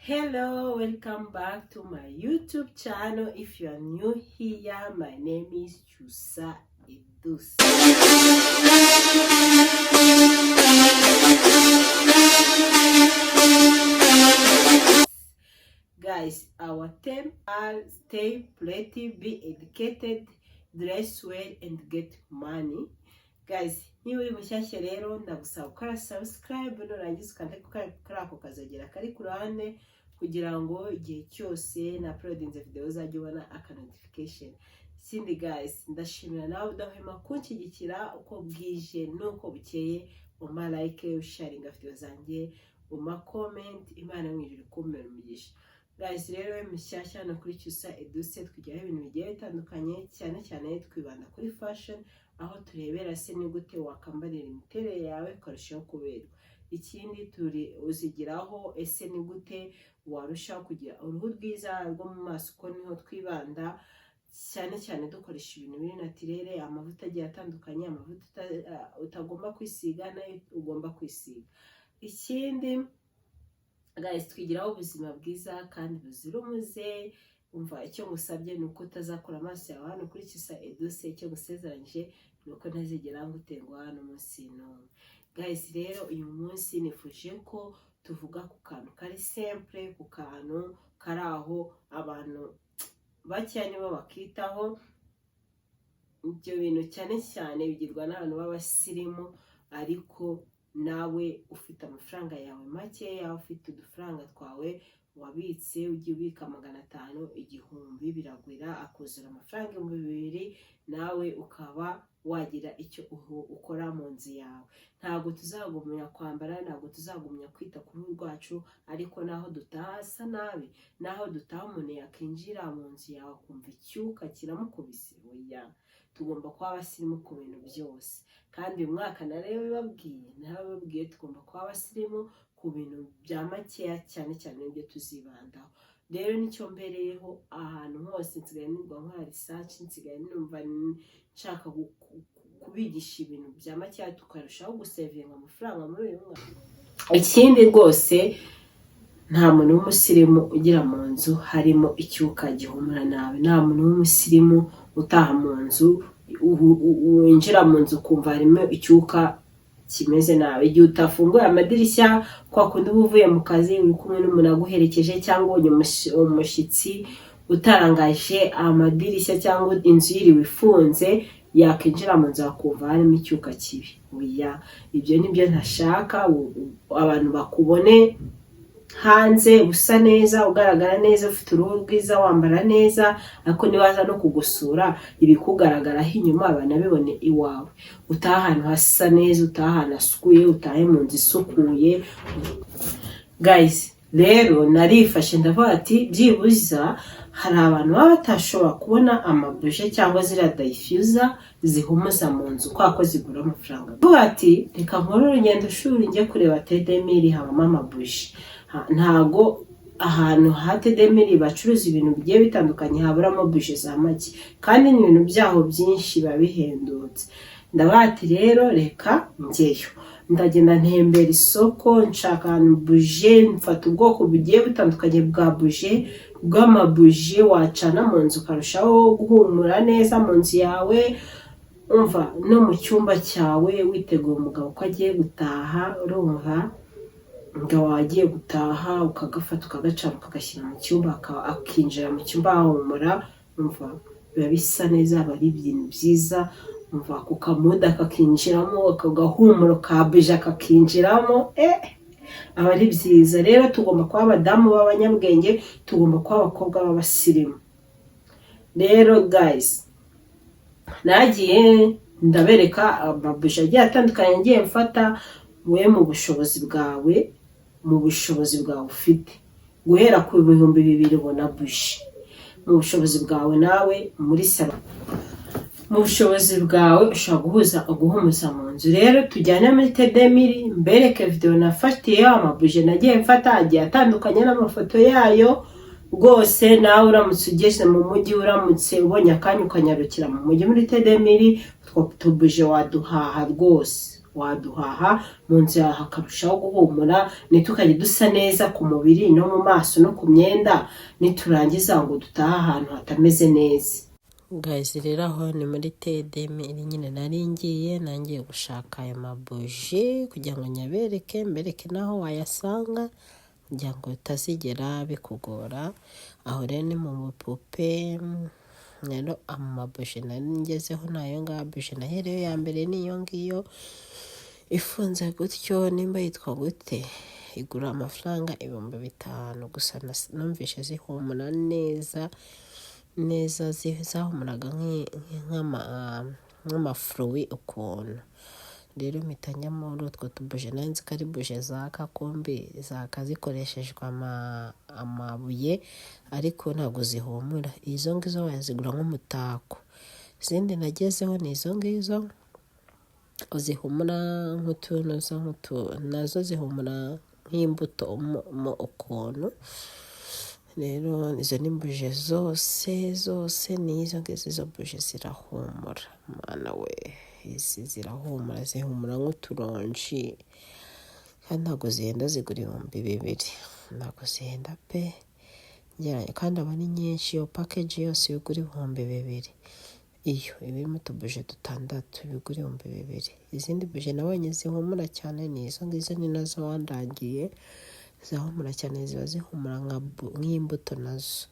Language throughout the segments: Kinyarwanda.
Hello, welcome back to my YouTube channel. If you are new here, my name is Chusa Edus. Guys, our theme are stay pretty, be educated, dress well and get money. Guys, niba uri mushyashya rero ndagusaba gukora subscribe nurangiza ukande kuri ako kazogera kari ku ruhande kugira ngo igihe cyose na uploadinze video uzajye ubona aka notification. Sindi guys, ndashimira nawe udahwema kunshyigikira uko bwije nuko bukeye, uma like, usharinga video zanjye, uma comment, Imana mwijuru kumera umugisha. Guys, rero mushyashya no kuri Chusa Edus twigira ibintu bigiye bitandukanye, cyane cyane twibanda kuri fashion, aho turebera se ni gute wakambarira imiterere yawe ukarushaho kuberwa. Ikindi turi uzigiraho ese ni gute warushaho kugira uruhu rwiza rwo mu maso, ko niho twibanda cyane cyane dukoresha ibintu biri naturere, amavuta agiye atandukanye, amavuta utagomba kwisiga nayo ugomba kwisiga. Ikindi guys, twigiraho ubuzima bwiza kandi buzira umuze. Umva, icyo ngusabye nuko utazakura amaso yawe hano kuri Chusa Edus, icyo gusezeranyije nuko ntazigera ngutenguha hano munsi n'umwe. Guys, rero uyu munsi nifuje ko tuvuga ku kantu kari simple, ku kantu kari aho abantu bake nibo bakitaho. Ibyo bintu cyane cyane bigirwa n'abantu b'abasirimu, ariko nawe ufite amafaranga yawe make, yawe ufite udufaranga twawe wabitse, ugiye ubika 500, 1000 biragwira akuzura amafaranga 2000, nawe ukaba wagira icyo ukora mu nzu yawe. Ntago tuzagumya kwambara, ntago tuzagumya kwita ku ruhu rwacu, ariko naho dutasa nabi, naho dutaha umuntu yakinjira mu nzu yawe kumva icyuka kiramukubise. Oya, tugomba kuba abasirimu ku bintu byose. Kandi uyu mwaka narababwiye tugomba kuba abasirimu ku bintu bya makeya, cyane cyane ibyo tuzibandaho. Rero nicyo mbereyeho ahantu hose, nsigaye nirwa nkora research, nsigaye numva nshaka kubigisha ibintu bya makeya tukarushaho gusevinga amafaranga muri uyu mwaka. Ikindi rwose, nta muntu w'umusirimu ugira mu nzu harimo icyuka gihumura nabi. Nta muntu w'umusirimu utaha mu nzu winjira mu nzu kumva harimo icyuka kimeze nabi. Igihe utafunguye amadirishya, kwa kundi uba uvuye mu kazi uri kumwe n'umuntu aguherekeje, cyangwa umushyitsi utarangaje amadirishya cyangwa inzu yiriwe ifunze, yakinjira mu nzu akumva harimo icyuka kibi. Oya, ibyo nibyo ntashaka. Abantu bakubone hanze usa neza, ugaragara neza, ufite uruhu rwiza, wambara neza, ariko nibaza no kugusura ibikugaragaraho inyuma banabibone iwawe. Utaha ahantu hasa neza, utaha ahantu hasukuye, utahe mu nzu isukuye. Guys, rero narifashe ndavuga ati byibuza hari abantu baba batashobora kubona amabuje cyangwa ziriya diffuser zihumuza mu nzu kwa ko zigura amafaranga. Ndavuga ati reka nkore urugendo shuri njye kureba Tedemiri habamo amabuje. Ntago ahantu ha Tedemiri bacuruza ibintu bigiye bitandukanye habura amabuje za make, kandi n'ibintu byaho byinshi babihendutse. Ndavuga ati rero reka njyeyo. Ndagenda ntembera isoko, nshaka buje, mfata ubwoko bugiye butandukanye bwa buje, bw'amabuje wacana mu nzu ukarushaho guhumura neza mu nzu yawe. Umva, no mu cyumba cyawe witeguye umugabo ko agiye gutaha, urumva ngo wagiye gutaha ukagafata ukagacana ukagashyira mu cyumba, akinjira mu cyumba ahumura. Umva, biba bisa neza, aba ari ibintu byiza. Umva, kukamuda kakinjiramo, akagahumuro ka buje kakinjiramo, aba ari byiza. Rero tugomba kuba abadamu b'abanyabwenge, tugomba kuba abakobwa b'abasirimu. Rero guys, nagiye ndabereka amabuje agiye atandukanye ngiye mfata. We mu bushobozi bwawe, mu bushobozi bwawe ufite, guhera ku 2000 ubona buje. Mu bushobozi bwawe nawe muri salon, mu bushobozi bwawe ushobora guhumuza mu nzu. Rero tujyane muri Tedemiri mbereke video nafatiye amabuje nagiye mfata agiye atandukanye n'amafoto yayo. Rwose nawe uramutse ugeze mu mujyi, uramutse ubonye akanya ukanyarukira mu mujyi muri Tedemiri, utwo tubuje waduhaha rwose. waduhaha mu nzu yawe hakarushaho guhumura, ntitukajye dusa neza ku mubiri no mu maso no ku myenda niturangiza ngo dutahe ahantu hatameze neza. Guys, rero aho ni muri TDM nyine nari ngiye gushaka ayo mabuji kugira ngo nyabereke mbereke naho wayasanga kugira ngo utazigera bikugora. Aho rero ni mu bupupe. Rero amabuji nari ngezeho nayo ngaho, buji nahereyo ya mbere niyo ngiyo ifunze gutyo, nimba yitwa gute, igura amafaranga 5,000 gusa. Numvise zihumura neza zahumuraga nk'amafruwi ukuntu. Rero mpita njya muri utwo tubuje, nari nzi ko ari buje zaka, kumbi zaka zikoreshejwe amabuye ariko ntabwo zihumura. Izo ngizo wazigura nk'umutako. Izindi nagezeho ni izo ngizo zihumura nk'utuntu, nazo zihumura nk'imbuto mo ukuntu. Rero izo ni buje zose ni izo ngizo. Izo buje zirahumura, mwana we, izi zirahumura, zihumura nk'uturonji kandi ntabwo zihenda, zigura 2,000. Ntabwo zihenda pe, kandi aba ni nyinshi. Iyo package yose igura 2,000. Iyo ibirimo utubuje 6 bigura 2,000. Izindi buje nabonye zihumura cyane ni izo ngizo, ni nazo wandangiye. Zihumura cyane, ziba zihumura nk'imbuto, nazo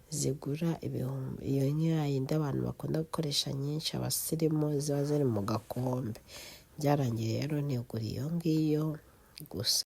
zigura 1,000. Iyo yindi abantu bakunda gukoresha nyinshi, abasirimu, ziba ziri mu gakombe. Byarangiye rero nigura iyo ngiyo gusa.